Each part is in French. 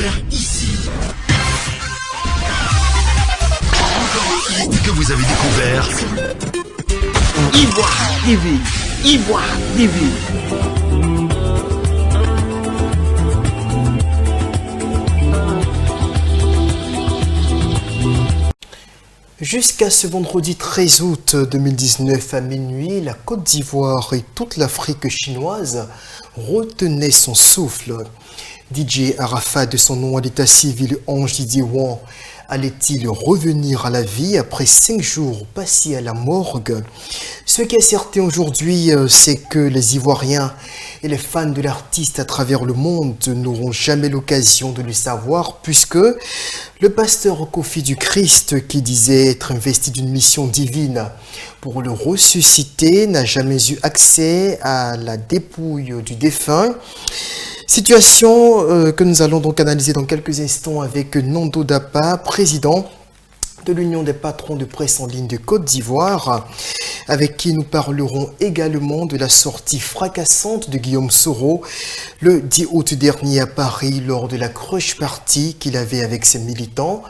faire ici. Encore un hit que vous avez découvert. Ivoire TV. Ivoire TV. Jusqu'à ce vendredi 13 août 2019 à minuit, la Côte d'Ivoire et toute l'Afrique chinoise retenaient son souffle. DJ Arafat, de son nom à l'état civil Ange Didier Wan, allait-il revenir à la vie après 5 jours passés à la morgue? Ce qui est certain aujourd'hui, c'est que les Ivoiriens et les fans de l'artiste à travers le monde n'auront jamais l'occasion de le savoir, puisque le pasteur Kofi du Christ, qui disait être investi d'une mission divine pour le ressusciter, n'a jamais eu accès à la dépouille du défunt. Situation que nous allons donc analyser dans quelques instants avec Nando Dapa, président de l'Union des patrons de presse en ligne de Côte d'Ivoire, avec qui nous parlerons également de la sortie fracassante de Guillaume Soro le 10 août dernier à Paris lors de la crush party qu'il avait avec ses militants.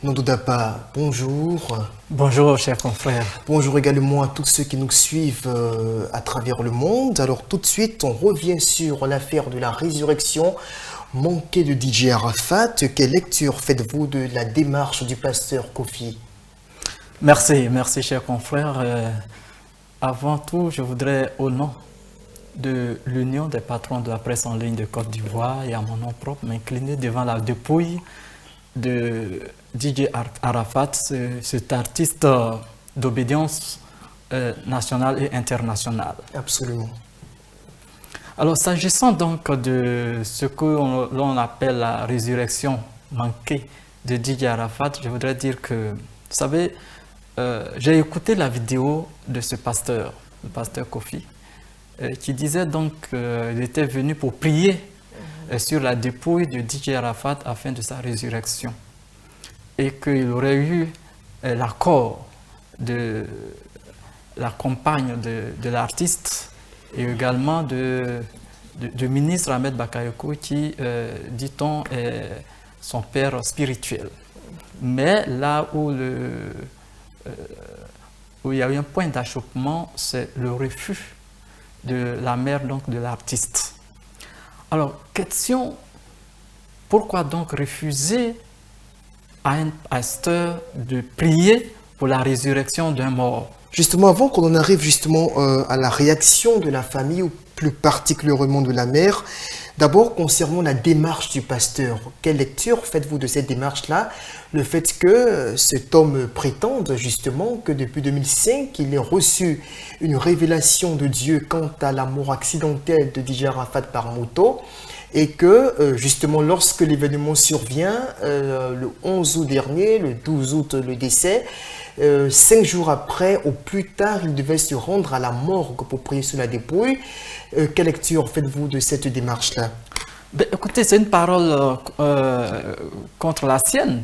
Nando Dapa, bonjour. Bonjour, chers confrères. Bonjour également à tous ceux qui nous suivent à travers le monde. Alors tout de suite, on revient sur l'affaire de la résurrection manquée de DJ Arafat. Quelle lecture faites-vous de la démarche du pasteur Kofi? Merci, chers confrères. Avant tout, je voudrais, au nom de l'Union des patrons de la presse en ligne de Côte d'Ivoire et à mon nom propre, m'incliner devant la dépouille de DJ Arafat, cet artiste d'obédience nationale et internationale. Absolument. Alors, s'agissant donc de ce que l'on appelle la résurrection manquée de DJ Arafat, je voudrais dire que, vous savez, j'ai écouté la vidéo de ce pasteur, le pasteur Kofi, qui disait donc qu'il était venu pour prier sur la dépouille de DJ Arafat afin de sa résurrection et qu'il aurait eu l'accord de la compagne de l'artiste et également du ministre Ahmed Bakayoko qui, dit-on, est son père spirituel. Mais là où il y a eu un point d'achoppement, c'est le refus de la mère donc, de l'artiste. Alors, question, pourquoi donc refuser à un pasteur de prier pour la résurrection d'un mort? Justement, avant qu'on en arrive justement à la réaction de la famille, ou plus particulièrement de la mère, d'abord concernant la démarche du pasteur, quelle lecture faites-vous de cette démarche-là? Le fait que cet homme prétende justement que depuis 2005, il ait reçu une révélation de Dieu quant à la mort accidentelle de DJ Arafat par moto, et que justement lorsque l'événement survient, le 11 août dernier, le 12 août le décès, 5 jours après, au plus tard, il devait se rendre à la morgue pour prier sur la dépouille. Quelle lecture faites-vous de cette démarche-là? Ben, écoutez, c'est une parole contre la sienne.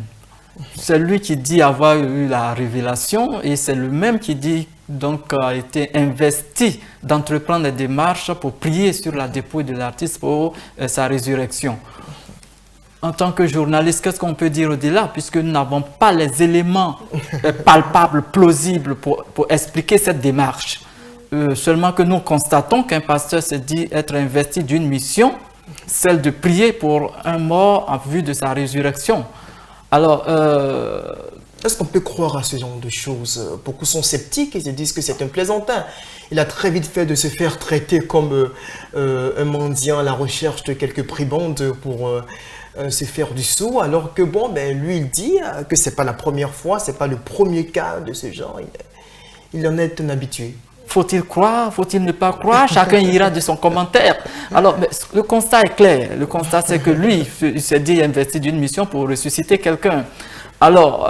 C'est lui qui dit avoir eu la révélation et c'est lui-même qui dit donc a été investi d'entreprendre des démarches pour prier sur la dépouille de l'artiste pour sa résurrection. En tant que journaliste, qu'est-ce qu'on peut dire au-delà, puisque nous n'avons pas les éléments palpables, plausibles pour expliquer cette démarche. Seulement que nous constatons qu'un pasteur se dit être investi d'une mission, celle de prier pour un mort en vue de sa résurrection. Alors, est-ce qu'on peut croire à ce genre de choses? Beaucoup sont sceptiques et se disent que c'est un plaisantin. Il a très vite fait de se faire traiter comme un mendiant à la recherche de quelques prébendes pour se faire du sou, alors que bon, ben, lui il dit que c'est pas la première fois, c'est pas le premier cas de ce genre. Il en est un habitué. Faut-il croire? Faut-il ne pas croire? Chacun ira de son commentaire. Alors, mais le constat est clair. Le constat, c'est que lui, il s'est dit investi d'une mission pour ressusciter quelqu'un. Alors,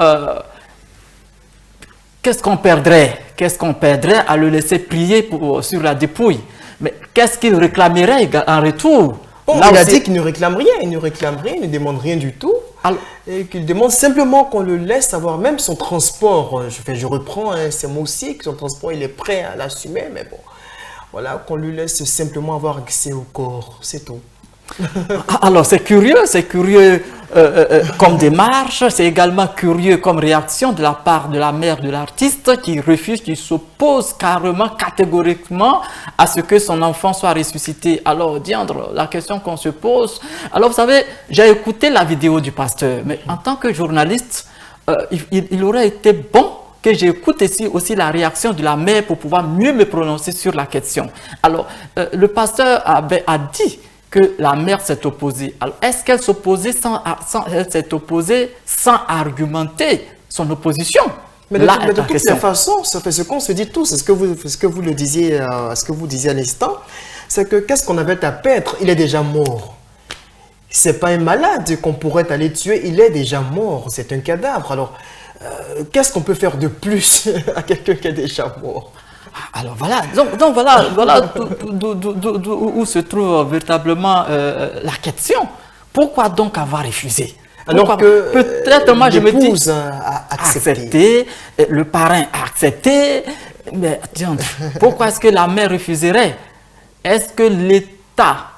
qu'est-ce qu'on perdrait? Qu'est-ce qu'on perdrait à le laisser prier sur la dépouille? Mais qu'est-ce qu'il réclamerait en retour? Bon, il a dit qu'il ne réclame rien, il ne ne demande rien du tout. Alors, et qu'il demande simplement qu'on le laisse avoir même son transport. Je reprends ces mots aussi, que son transport, il est prêt à l'assumer, mais bon, voilà, qu'on lui laisse simplement avoir accès au corps, c'est tout. Alors, c'est curieux comme démarche, c'est également curieux comme réaction de la part de la mère de l'artiste qui refuse, qui s'oppose carrément, catégoriquement à ce que son enfant soit ressuscité. Alors, Diandre, la question qu'on se pose, alors vous savez, j'ai écouté la vidéo du pasteur, mais en tant que journaliste, il aurait été bon que j'écoute aussi la réaction de la mère pour pouvoir mieux me prononcer sur la question. Alors, le pasteur a dit que la mère s'est opposée. Alors, est-ce qu'elle s'est opposée sans argumenter son opposition? Mais de toutes les façons, ça fait ce qu'on se dit tous, ce que vous le disiez, ce que vous disiez à l'instant, c'est que qu'est-ce qu'on avait à perdre? Il est déjà mort. C'est pas un malade qu'on pourrait aller tuer, il est déjà mort, c'est un cadavre. Alors, qu'est-ce qu'on peut faire de plus à quelqu'un qui est déjà mort? Alors voilà, donc voilà où se trouve véritablement la question. Pourquoi donc avoir refusé? Alors que peut-être moi je me dis a accepté, le parrain a accepté, mais tiens, pourquoi est-ce que la mère refuserait? Est-ce que l'état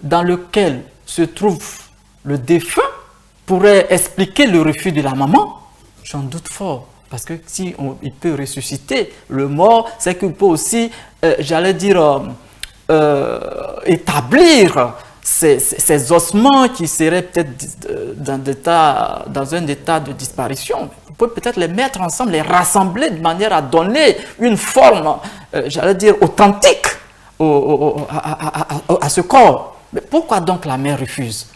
dans lequel se trouve le défunt pourrait expliquer le refus de la maman? J'en doute fort. Parce que si il peut ressusciter le mort, c'est qu'il peut aussi, j'allais dire, établir ces ossements qui seraient peut-être dans un état de disparition. On peut peut-être les mettre ensemble, les rassembler de manière à donner une forme, j'allais dire, authentique à ce corps. Mais pourquoi donc la mère refuse?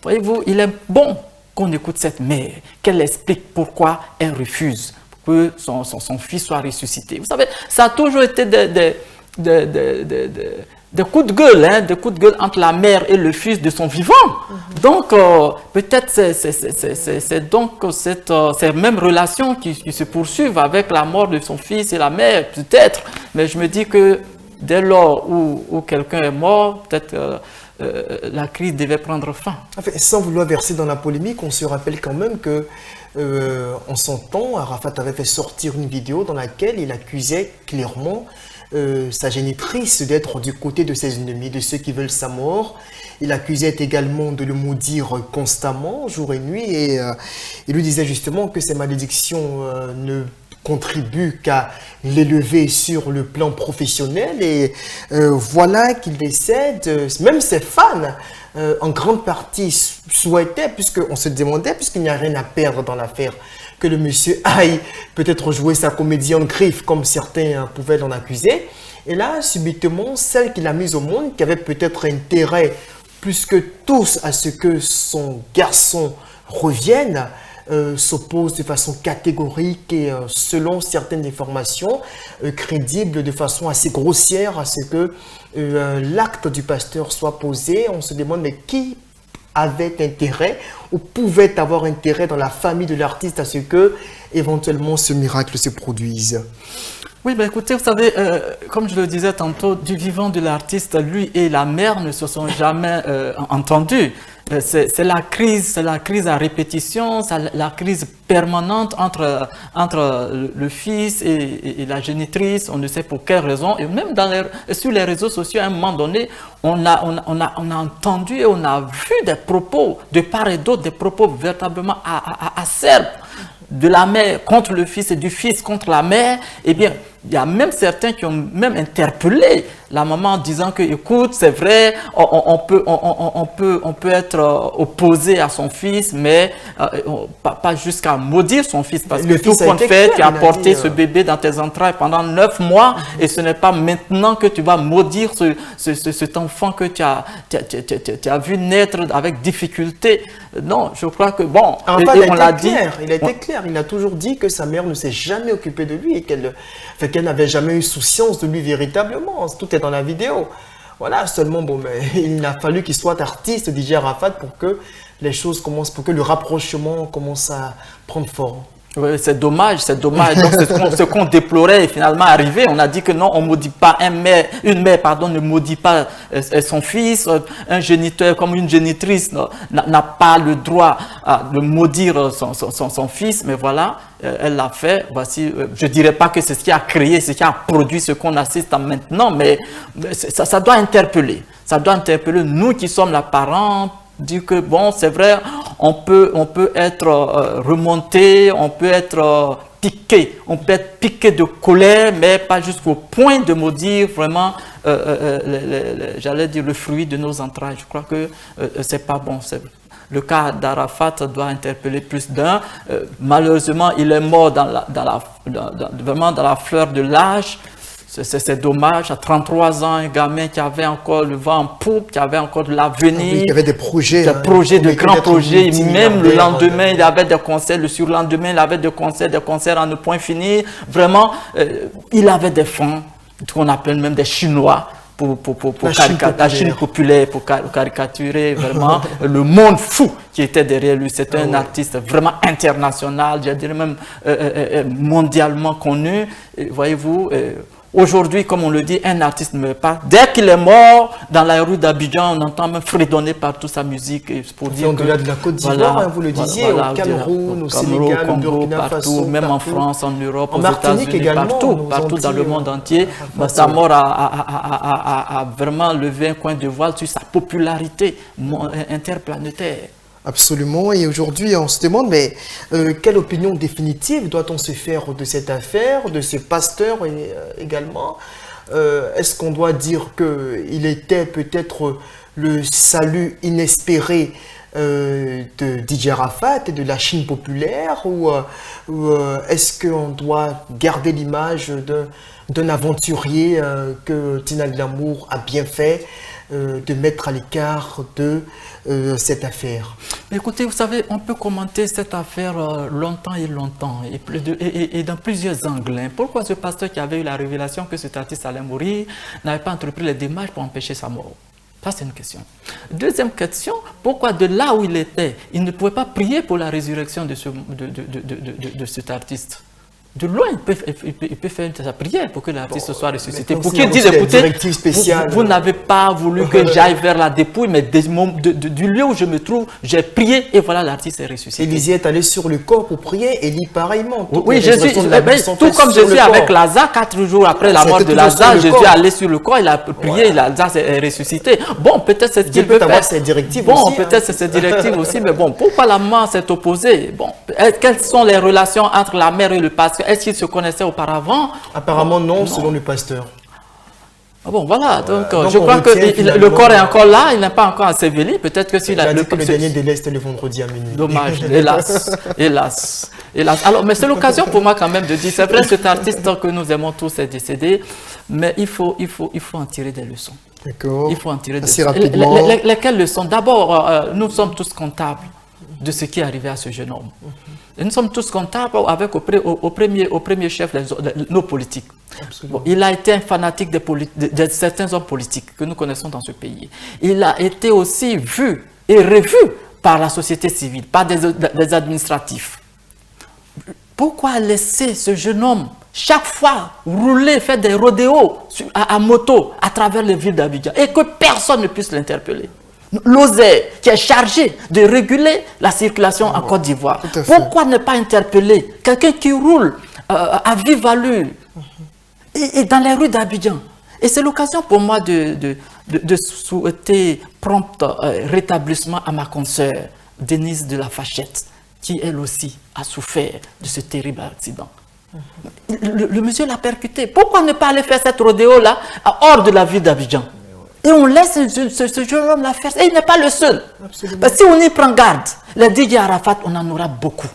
Voyez-vous, il est bon qu'on écoute cette mère, qu'elle explique pourquoi elle refuse que son fils soit ressuscité. Vous savez, ça a toujours été des coups de gueule, hein, des coups de gueule entre la mère et le fils de son vivant. Donc, peut-être c'est donc ces mêmes relations qui se poursuivent avec la mort de son fils et la mère, peut-être. Mais je me dis que dès lors où quelqu'un est mort, peut-être la crise devait prendre fin. En fait, sans vouloir verser dans la polémique, on se rappelle quand même que en son temps, Arafat avait fait sortir une vidéo dans laquelle il accusait clairement sa génitrice d'être du côté de ses ennemis, de ceux qui veulent sa mort. Il accusait également de le maudire constamment, jour et nuit, et il lui disait justement que ces malédictions ne contribuent qu'à l'élever sur le plan professionnel. Et voilà qu'il décède. Même ses fans, en grande partie, souhaitaient, puisqu'on se demandait, puisqu'il n'y a rien à perdre dans l'affaire, que le monsieur aille peut-être jouer sa comédie en griffe, comme certains pouvaient l'en accuser. Et là, subitement, celle qu'il a mise au monde, qui avait peut-être intérêt plus que tous à ce que son garçon revienne, s'oppose de façon catégorique et selon certaines informations crédibles, de façon assez grossière à ce que l'acte du pasteur soit posé. On se demande mais qui avait intérêt ou pouvait avoir intérêt dans la famille de l'artiste à ce que éventuellement ce miracle se produise. Oui, ben écoutez, vous savez, comme je le disais tantôt, du vivant de l'artiste, lui et la mère ne se sont jamais entendus. C'est la crise à répétition, c'est la crise permanente entre le fils et la génitrice. On ne sait pour quelle raison. Et même sur les réseaux sociaux, à un moment donné, on a entendu et on a vu des propos de part et d'autre, des propos véritablement acerbes de la mère contre le fils et du fils contre la mère. Eh bien, il y a même certains qui ont même interpellé la maman en disant que, écoute, c'est vrai, on peut être opposé à son fils, mais pas jusqu'à maudire son fils, parce que tout compte fait, tu as porté ce bébé dans tes entrailles pendant 9 mois, et ce n'est pas maintenant que tu vas maudire cet enfant que tu as vu naître avec difficulté. Non, je crois que, bon, on l'a dit. Il a été clair, il a toujours dit que sa mère ne s'est jamais occupée de lui et qu'elle n'avait jamais eu souciance de lui véritablement. Tout est dans la vidéo. Voilà, seulement, bon, mais il a fallu qu'il soit artiste, DJ Arafat, pour que les choses commencent, pour que le rapprochement commence à prendre forme. Oui, c'est dommage, c'est dommage. Donc, ce qu'on déplorait est finalement arrivé. On a dit que non, on ne maudit pas une mère, ne maudit pas son fils. Un géniteur comme une génitrice n'a pas le droit de maudire son fils. Mais voilà, elle l'a fait. Voici, je ne dirais pas que c'est ce qui a créé, ce qui a produit ce qu'on assiste maintenant, mais ça doit interpeller. Ça doit interpeller nous qui sommes les parents. Dire que bon, c'est vrai, on peut être remonté, on peut être piqué. On peut être piqué de colère, mais pas jusqu'au point de maudire vraiment, j'allais dire, le fruit de nos entrailles. Je crois que c'est pas bon. Le cas d'Arafat doit interpeller plus d'un. Malheureusement, il est mort vraiment dans la fleur de l'âge. C'est dommage. À 33 ans, un gamin qui avait encore le vent en poupe, qui avait encore de l'avenir. Oui, qui avait des projets. De grands projets. Même le lendemain, il avait des concerts. Le surlendemain, il avait des concerts à ne point finir. Vraiment, il avait des fonds, qu'on appelle même des Chinois. Pour la Chine populaire, pour caricaturer vraiment le monde fou qui était derrière lui. C'était un artiste vraiment international, je dirais même mondialement connu. Voyez-vous, aujourd'hui, comme on le dit, un artiste ne meurt pas. Dès qu'il est mort, dans la rue d'Abidjan, on entend même fredonner partout sa musique. Pour dire au-delà de la Côte d'Ivoire, vous le disiez, au Cameroun, au Sénégal, au Burkina Faso, même en France, en Europe, aux États-Unis, partout dans le monde entier. Sa mort a vraiment levé un coin de voile sur sa popularité interplanétaire. Absolument, et aujourd'hui on se demande, mais quelle opinion définitive doit-on se faire de cette affaire, de ce pasteur également? Est-ce qu'on doit dire qu'il était peut-être le salut inespéré de Didier Arafat et de la Chine populaire, ou est-ce qu'on doit garder l'image d'un aventurier que Tina Glamour a bien fait de mettre à l'écart de cette affaire? Écoutez, vous savez, on peut commenter cette affaire longtemps et dans plusieurs angles. Pourquoi ce pasteur qui avait eu la révélation que cet artiste allait mourir n'avait pas entrepris les démarches pour empêcher sa mort? Ça, c'est une question. Deuxième question, pourquoi de là où il était, il ne pouvait pas prier pour la résurrection de cet artiste? De loin, il peut faire sa prière pour que l'artiste soit ressuscité. Pour qu'il dise, écoutez, vous n'avez pas voulu que j'aille vers la dépouille, mais du lieu où je me trouve, j'ai prié et voilà, l'artiste est ressuscité. Élisée est allé sur le corps pour prier, Élie pareillement. Oui, Jésus, tout comme Jésus avec Lazare, 4 jours après la mort de Lazare, Jésus est allé sur le corps, il a prié, Lazare est ressuscité. Bon, peut-être c'est ce qu'il veut faire. Bon, peut-être c'est cette directive aussi, mais bon, pourquoi la mort s'est opposée? Bon, quelles sont les relations entre la mère et le pasteur? Est-ce qu'ils se connaissaient auparavant? Apparemment non, selon le pasteur. Bon, voilà, donc je crois que le corps est encore là, il n'est pas encore enseveli. Peut-être que si le dernier délai, c'était le vendredi à minuit. Dommage, hélas. Alors, mais c'est l'occasion pour moi quand même de dire, c'est vrai, cet artiste que nous aimons tous est décédé, mais il faut en tirer des leçons. D'accord. Il faut en tirer des leçons. Rapidement. Lesquelles leçons? D'abord, nous sommes tous comptables de ce qui est arrivé à ce jeune homme. Et nous sommes tous comptables avec au premier chef nos politiques. Bon, il a été un fanatique de certains hommes politiques que nous connaissons dans ce pays. Il a été aussi vu et revu par la société civile, par des administratifs. Pourquoi laisser ce jeune homme chaque fois rouler, faire des rodéos à moto à travers les villes d'Abidjan et que personne ne puisse l'interpeller? L'OSER, qui est chargé de réguler la circulation en Côte d'Ivoire. Pourquoi ne pas interpeller quelqu'un qui roule à vive allure et dans les rues d'Abidjan? Et c'est l'occasion pour moi de souhaiter prompt rétablissement à ma consoeur, Denise de la Fachette, qui elle aussi a souffert de ce terrible accident. Le monsieur l'a percuté. Pourquoi ne pas aller faire cette rodéo-là hors de la ville d'Abidjan? Et on laisse ce jeune homme la faire. Et il n'est pas le seul. Absolument. Parce que si on y prend garde, les Didier Arafat, on en aura beaucoup.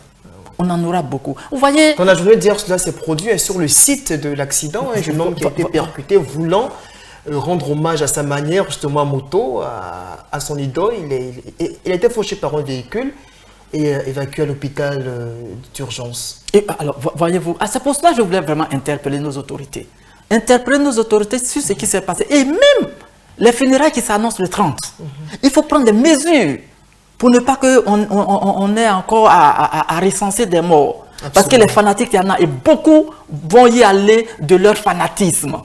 On en aura beaucoup. Vous voyez... Quand la journée d'hier, cela s'est produit sur le site de l'accident, un jeune homme qui a été percuté, voulant rendre hommage à sa manière, justement à moto, à son idole. Il a été fauché par un véhicule et évacué à l'hôpital d'urgence. Et alors, voyez-vous, c'est pour cela que je voulais vraiment interpeller nos autorités. Interpeller nos autorités sur ce qui s'est passé. Et même les funérailles qui s'annoncent le 30. Il faut prendre des mesures pour ne pas qu'on ait encore à recenser des morts. Absolument. Parce que les fanatiques, il y en a, et beaucoup vont y aller de leur fanatisme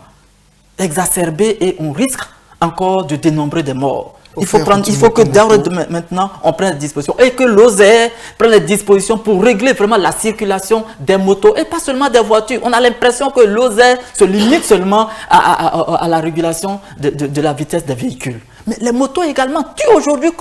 exacerbé et on risque encore de dénombrer des morts. Il faut que maintenant, on prenne des dispositions et que l'OSER prenne des dispositions pour régler vraiment la circulation des motos et pas seulement des voitures. On a l'impression que l'OSER se limite seulement à la régulation de la vitesse des véhicules. Mais les motos également tuent aujourd'hui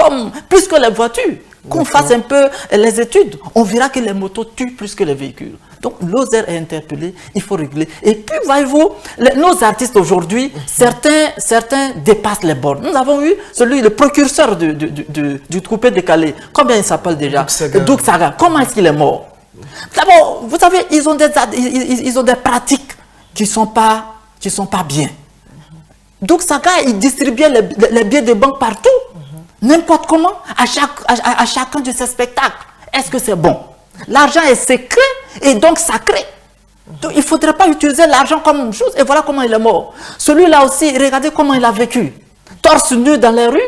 plus que les voitures. Qu'on fasse un peu les études, on verra que les motos tuent plus que les véhicules. Donc, l'OSER est interpellé, il faut régler. Et puis, voyez-vous, nos artistes aujourd'hui, certains dépassent les bornes. Nous avons eu le précurseur du coupé décalé. Combien il s'appelle déjà? Doug Saga. Comment est-ce qu'il est mort? D'abord, vous savez, ils ont des pratiques qui ne sont pas bien. Doug Saga, il distribuait les billets de banque partout. N'importe comment, à chacun de ses spectacles. Est-ce que c'est bon? L'argent est secret et donc sacré. Donc, il ne faudrait pas utiliser l'argent comme une chose. Et voilà comment il est mort. Celui-là aussi, regardez comment il a vécu. Torse nu dans les rues,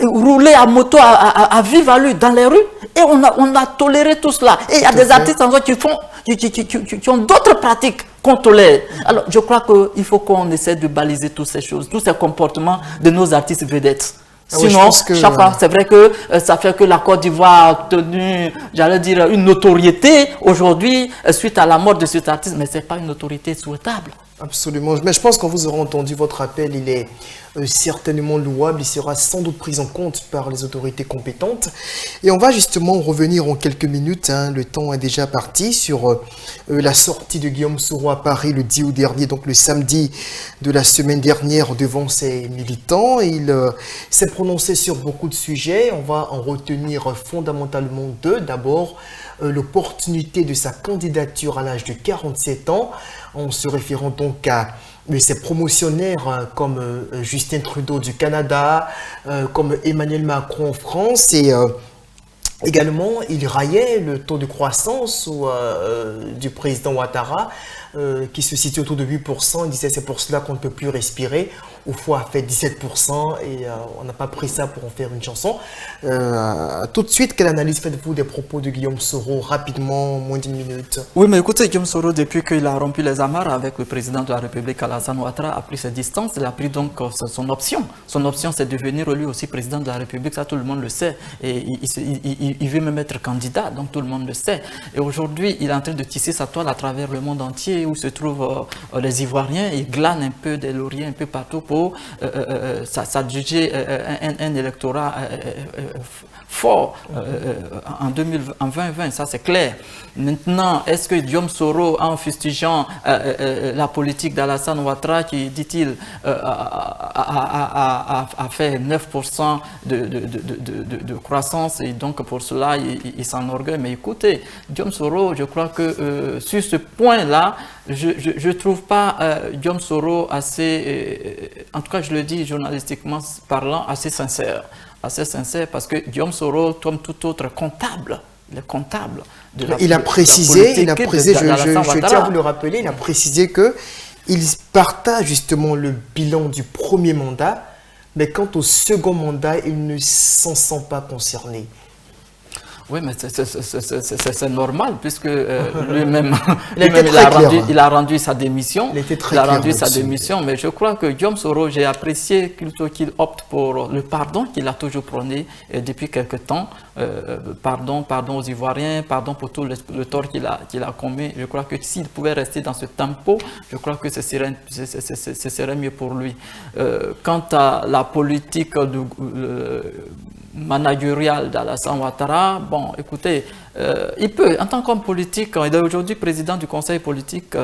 rouler à moto à vive allure dans les rues. Et on a toléré tout cela. Et il y a des artistes en qui ont d'autres pratiques qu'on tolère. Alors, je crois qu'il faut qu'on essaie de baliser toutes ces choses, tous ces comportements de nos artistes vedettes. Sinon, c'est vrai que ça fait que la Côte d'Ivoire a obtenu, j'allais dire, une notoriété aujourd'hui suite à la mort de cet artiste, mais ce n'est pas une notoriété souhaitable. Absolument, mais je pense qu'on vous aura entendu, votre appel, il est certainement louable, il sera sans doute pris en compte par les autorités compétentes. Et on va justement revenir en quelques minutes, hein, le temps est déjà parti, sur la sortie de Guillaume Soro à Paris le 10 août dernier, donc le samedi de la semaine dernière devant ses militants. Il s'est prononcé sur beaucoup de sujets, on va en retenir fondamentalement deux. D'abord, l'opportunité de sa candidature à l'âge de 47 ans, en se référant donc à ses promotionnaires comme Justin Trudeau du Canada, comme Emmanuel Macron en France, et également il raillait le taux de croissance du président Ouattara qui se situe autour de 8%. Il disait c'est pour cela qu'on ne peut plus respirer. Oufou a fait 17% et on n'a pas pris ça pour en faire une chanson. Tout de suite, quelle analyse faites-vous des propos de Guillaume Soro, rapidement, moins d'une minute? Oui, mais écoutez, Guillaume Soro, depuis qu'il a rompu les amarres avec le président de la République, Alassane Ouattara, a pris ses distances. Il a pris donc son option. Son option, c'est de devenir lui aussi président de la République. Ça, tout le monde le sait. Et il veut même être candidat, donc tout le monde le sait. Et aujourd'hui, il est en train de tisser sa toile à travers le monde entier où se trouvent les Ivoiriens. Il glane un peu des lauriers un peu partout pour s'adjuger un électorat fort en 2020, ça c'est clair. Maintenant, est-ce que Guillaume Soro, en fustigeant la politique d'Alassane Ouattara, qui, dit-il, a fait 9% de croissance, et donc pour cela, il s'enorgueille. Mais écoutez, Guillaume Soro, je crois que sur ce point-là, je ne trouve pas Guillaume Soro assez, en tout cas je le dis journalistiquement parlant, assez sincère. Assez sincère parce que Guillaume Soro, comme tout autre comptable, le comptable de la il a précisé, je tiens à vous le rappeler, il a précisé qu'il partage justement le bilan du premier mandat, mais quant au second mandat, il ne s'en sent pas concerné. Oui, mais c'est normal, puisque lui-même, il a rendu sa démission. Mais je crois que Guillaume Soro, j'ai apprécié plutôt qu'il opte pour le pardon qu'il a toujours prôné depuis quelque temps. Pardon aux Ivoiriens, pardon pour tout le tort qu'il a commis. Je crois que s'il pouvait rester dans ce tempo, je crois que ce serait mieux pour lui. Quant à la politique managériale d'Alassane Ouattara, bon, écoutez, il peut, en tant qu'homme politique, il est aujourd'hui président du conseil politique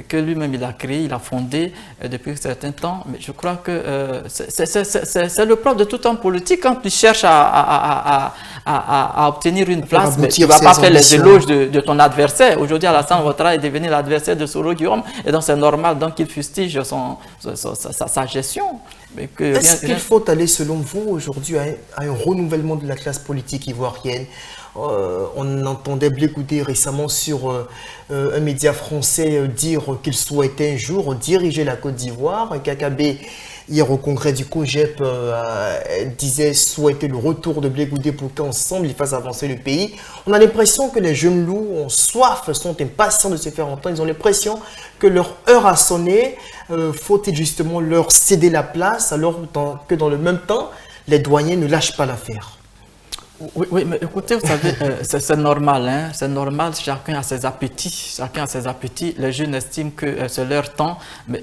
que lui-même il a créé, il a fondé depuis un certain temps, mais je crois que c'est le propre de tout homme politique quand il cherche à obtenir une place, mais tu ne vas pas faire les éloges de ton adversaire. Aujourd'hui, Alassane Ouattara est devenu l'adversaire de Soro Guillaume, et donc c'est normal donc qu'il fustige sa gestion. Est-ce qu'il faut aller, selon vous, aujourd'hui à un renouvellement de la classe politique ivoirienne? On entendait Blé Goudé récemment sur un média français dire qu'il souhaitait un jour diriger la Côte d'Ivoire. Kakabé, hier au congrès du COGEP, disait souhaiter le retour de Blé Goudé pour qu'ensemble ils fassent avancer le pays. On a l'impression que les jeunes loups ont soif, sont impatients de se faire entendre. Ils ont l'impression que leur heure a sonné. Faut-il justement leur céder la place alors que dans le même temps, les douaniers ne lâchent pas l'affaire? Oui, mais écoutez, vous savez, c'est normal, hein, c'est normal, chacun a ses appétits, les jeunes estiment que c'est leur temps, mais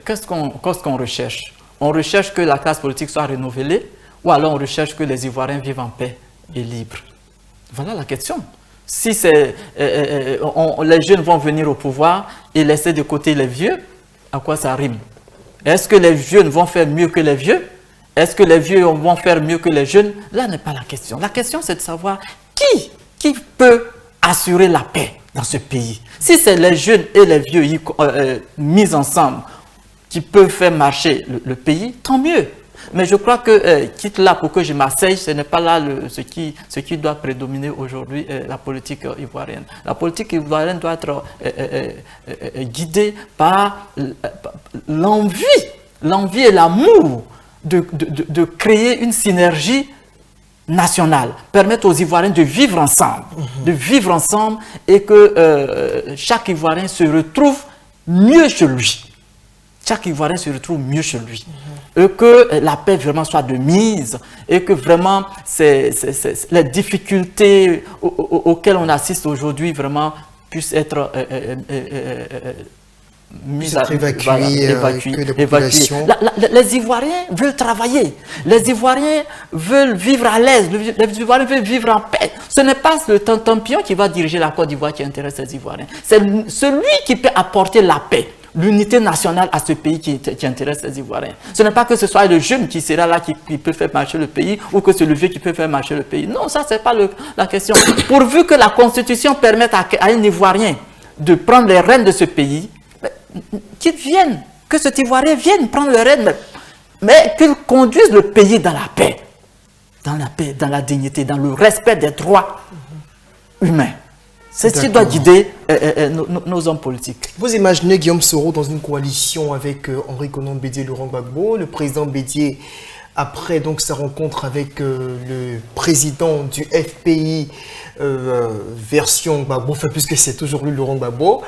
qu'est-ce qu'on recherche? On recherche que la classe politique soit renouvelée, ou alors on recherche que les Ivoiriens vivent en paix? et libre. Voilà la question. Si les jeunes vont venir au pouvoir et laisser de côté les vieux, à quoi ça rime? Est-ce que les jeunes vont faire mieux que les vieux? Est-ce que les vieux vont faire mieux que les jeunes? Là n'est pas la question. La question, c'est de savoir qui peut assurer la paix dans ce pays. Si c'est les jeunes et les vieux mis ensemble qui peuvent faire marcher le pays, tant mieux. Mais je crois que, quitte là pour que je m'asseye, ce n'est pas là ce qui doit prédominer aujourd'hui la politique ivoirienne. La politique ivoirienne doit être guidée par l'envie et l'amour de créer une synergie nationale, permettre aux Ivoiriens de vivre ensemble, et que chaque Ivoirien se retrouve mieux chez lui. Chaque Ivoirien se retrouve mieux chez lui. Et que la paix vraiment soit de mise, et que vraiment les difficultés auxquelles on assiste aujourd'hui vraiment puissent être évacuées. Les Ivoiriens veulent travailler, les Ivoiriens veulent vivre à l'aise, les Ivoiriens veulent vivre en paix. Ce n'est pas le Tampion qui va diriger la Côte d'Ivoire qui intéresse les Ivoiriens, c'est celui qui peut apporter la paix, l'unité nationale à ce pays qui intéresse les Ivoiriens. Ce n'est pas que ce soit le jeune qui sera là qui peut faire marcher le pays, ou que c'est le vieux qui peut faire marcher le pays. Non, ça, ce n'est pas la question. Pourvu que la Constitution permette à un Ivoirien de prendre les rênes de ce pays, qu'il vienne, que cet Ivoirien vienne prendre les rênes, mais qu'il conduise le pays dans la paix, dans la dignité, dans le respect des droits humains. C'est ce qui doit guider nos hommes politiques. Vous imaginez Guillaume Soro dans une coalition avec Henri Konan Bédié et Laurent Gbagbo, le président Bédié, après donc sa rencontre avec le président du FPI version Gbagbo, enfin puisque c'est toujours lui Laurent Gbagbo,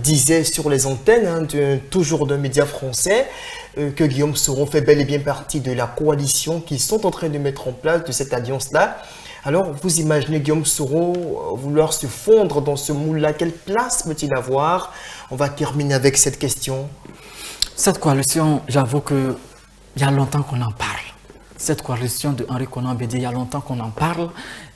disait sur les antennes toujours d'un média français que Guillaume Soro fait bel et bien partie de la coalition qu'ils sont en train de mettre en place, de cette alliance-là. Alors, vous imaginez Guillaume Soro vouloir se fondre dans ce moule-là. Quelle place peut-il avoir? On va terminer avec cette question. Cette coalition, j'avoue qu'il y a longtemps qu'on en parle. Cette coalition de Henri Konan Bédié, il y a longtemps qu'on en parle.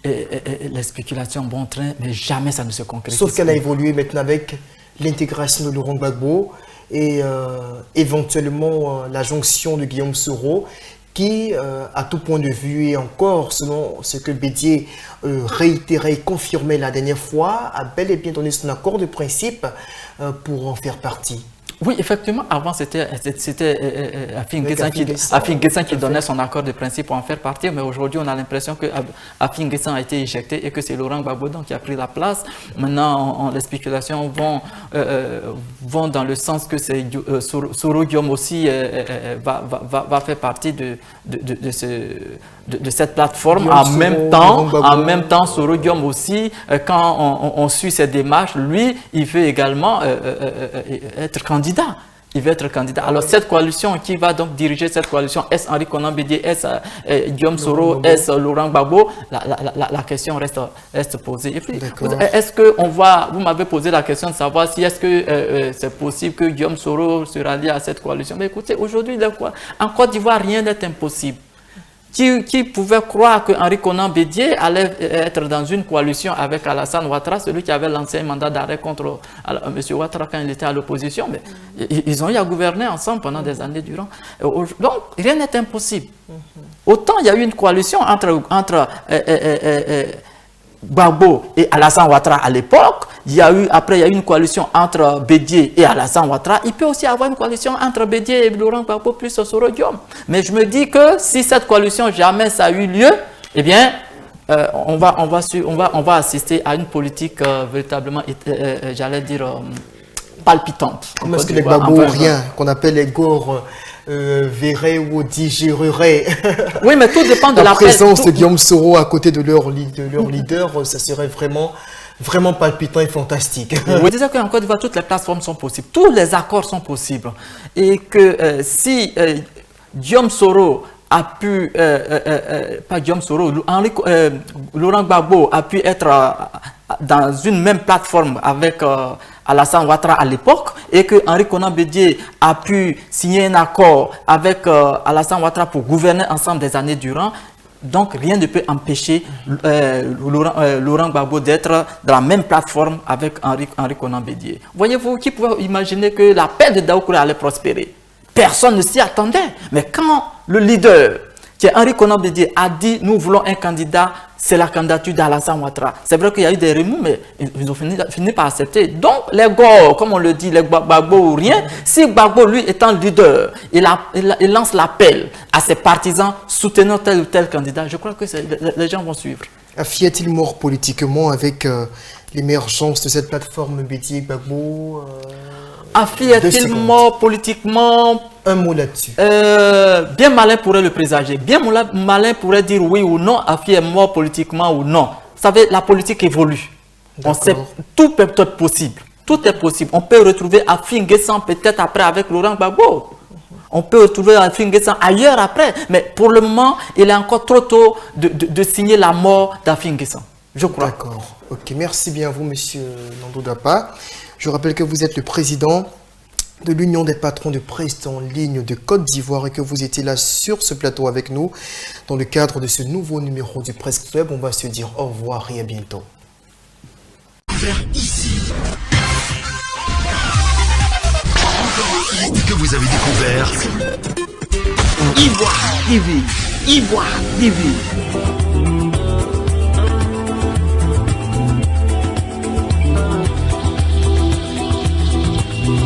Et les spéculations bon train, mais jamais ça ne se concrétise. Sauf qu'elle a évolué maintenant avec l'intégration de Laurent Gbagbo et éventuellement la jonction de Guillaume Soro, qui, à tout point de vue, et encore selon ce que Bédié réitérait et confirmait la dernière fois, a bel et bien donné son accord de principe pour en faire partie. Oui, effectivement, avant c'était Afin Guessan qui donnait son accord de principe pour en faire partie, mais aujourd'hui on a l'impression que Afin Guessan a été éjecté et que c'est Laurent Gbagbo qui a pris la place. Maintenant, les spéculations vont dans le sens que Soro Guillaume aussi va faire partie de cette plateforme. En même temps, Soro Guillaume aussi, quand on suit ses démarches, lui, il veut également être candidat. Il veut être candidat. Alors cette coalition, qui va donc diriger cette coalition? Est-ce Henri Konan Bédié? Est-ce Guillaume Soro? Est-ce Laurent Gbagbo? La question reste posée. Et puis, est-ce que vous m'avez posé la question de savoir si est-ce que c'est possible que Guillaume Soro se rallie à cette coalition? Mais écoutez, aujourd'hui, en Côte d'Ivoire, rien n'est impossible. Qui pouvait croire que Henri Konan Bédié allait être dans une coalition avec Alassane Ouattara, celui qui avait lancé un mandat d'arrêt contre M. Ouattara quand il était à l'opposition. Mais ils ont eu à gouverner ensemble pendant des années durant. Donc, rien n'est impossible. Autant il y a eu une coalition entre Gbagbo et Alassane Ouattara à l'époque. Après, il y a eu une coalition entre Bédié et Alassane Ouattara. Il peut aussi y avoir une coalition entre Bédié et Laurent Gbagbo plus Soro Guillaume. Mais je me dis que si cette coalition, jamais ça a eu lieu, eh bien, on va assister à une politique véritablement, j'allais dire, palpitante. Comment est-ce que les Gbagbo ont rien, qu'on appelle les Gores verraient ou digéreraient? Oui, mais tout dépend de la présence de Guillaume Soro à côté de leur leader, ça serait vraiment palpitant et fantastique. Je disais qu'en Côte d'Ivoire, toutes les plateformes sont possibles, tous les accords sont possibles. Et que si Guillaume Soro a pu, pas Guillaume Soro, Laurent Gbagbo a pu être dans une même plateforme avec Alassane Ouattara à l'époque, et que Henri Konan Bédié a pu signer un accord avec Alassane Ouattara pour gouverner ensemble des années durant, Donc rien ne peut empêcher Laurent Gbagbo d'être dans la même plateforme avec Henri Konan Bédié. Voyez-vous, qui pouvait imaginer que l'appel de Daoukouré allait prospérer? Personne ne s'y attendait. Mais quand le leader, qui est Henri Konan Bédié, a dit nous voulons un candidat, c'est la candidature d'Alassane Ouattara. C'est vrai qu'il y a eu des remous, mais ils ont fini par accepter. Donc, les gars, comme on le dit, les Gbagbo ou rien, si Gbagbo, lui, étant leader, il lance l'appel à ses partisans soutenant tel ou tel candidat, je crois que les gens vont suivre. Afi est-il mort politiquement avec l'émergence de cette plateforme Bédié Gbagbo Afi est-il mort politiquement? Un mot là-dessus. Bien malin pourrait le présager. Bien malin pourrait dire oui ou non, Afi est mort politiquement ou non. Vous savez, la politique évolue. On sait, tout peut être possible. Tout est possible. On peut retrouver Afi N'Guessan peut-être après avec Laurent Gbagbo. On peut retrouver Afi N'Guessan ailleurs après. Mais pour le moment, il est encore trop tôt de signer la mort d'Afi N'Guessan. Je crois. D'accord. Ok, merci bien à vous, monsieur Nando Dapa. Je rappelle que vous êtes le président de l'Union des patrons de presse en ligne de Côte d'Ivoire et que vous étiez là sur ce plateau avec nous dans le cadre de ce nouveau numéro du Presse Club. On va se dire au revoir et à bientôt. Ici. Que vous avez découvert. Ivoire TV. Ivoire TV.